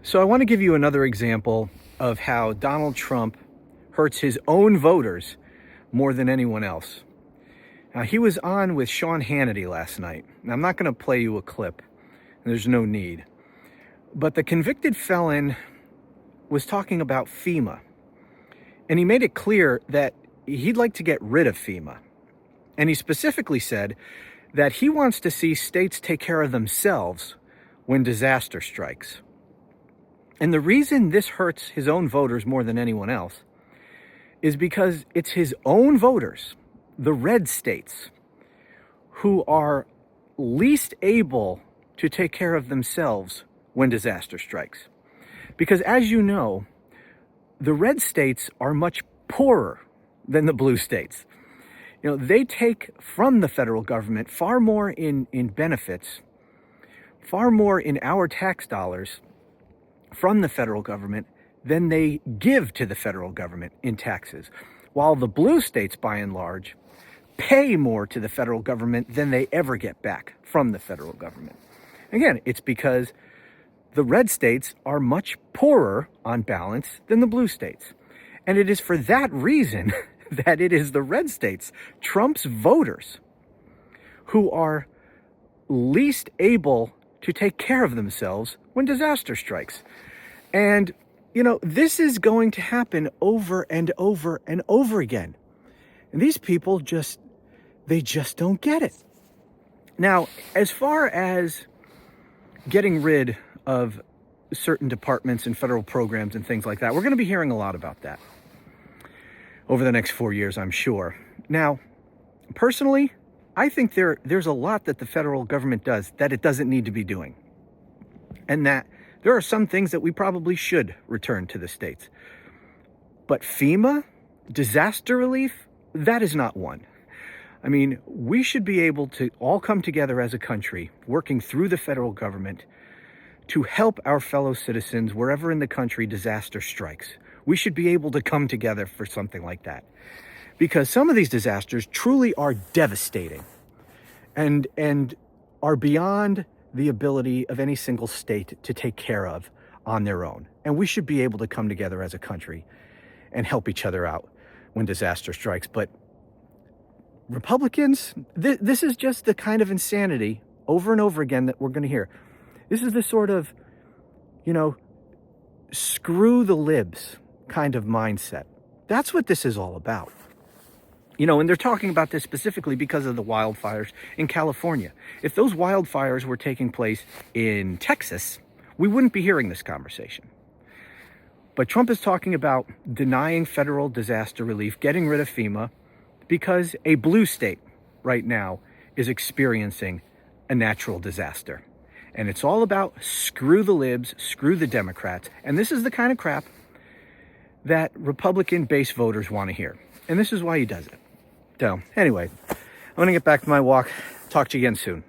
So I want to give you another example of how Donald Trump hurts his own voters more than anyone else. Now, he was on with Sean Hannity last night. Now, I'm not going to play you a clip. There's no need. But the convicted felon was talking about FEMA. And he made it clear that he'd like to get rid of FEMA. And he specifically said that he wants to see states take care of themselves when disaster strikes. And the reason this hurts his own voters more than anyone else is because it's his own voters, the red states, who are least able to take care of themselves when disaster strikes. Because as you know, the red states are much poorer than the blue states. You know, they take from the federal government far more in benefits, far more in our tax dollars from the federal government than they give to the federal government in taxes. While the blue states, by and large, pay more to the federal government than they ever get back from the federal government. Again, it's because the red states are much poorer on balance than the blue states. And it is for that reason that it is the red states, Trump's voters, who are least able to take care of themselves when disaster strikes. And, you know, this is going to happen over and over and over again. And these people they just don't get it. Now, as far as getting rid of certain departments and federal programs and things like that, we're going to be hearing a lot about that over the next 4 years, I'm sure. Now, personally, I think there's a lot that the federal government does that it doesn't need to be doing. And that there are some things that we probably should return to the states. But FEMA, disaster relief, that is not one. I mean, we should be able to all come together as a country, working through the federal government to help our fellow citizens wherever in the country disaster strikes. We should be able to come together for something like that. Because some of these disasters truly are devastating and are beyond the ability of any single state to take care of on their own. And we should be able to come together as a country and help each other out when disaster strikes. But Republicans, this is just the kind of insanity over and over again that we're going to hear. This is the sort of, screw the libs kind of mindset. That's what this is all about. And they're talking about this specifically because of the wildfires in California. If those wildfires were taking place in Texas, we wouldn't be hearing this conversation. But Trump is talking about denying federal disaster relief, getting rid of FEMA, because a blue state right now is experiencing a natural disaster. And it's all about screw the libs, screw the Democrats. And this is the kind of crap that Republican-based voters want to hear. And this is why he does it. So anyway, I'm going to get back to my walk. Talk to you again soon.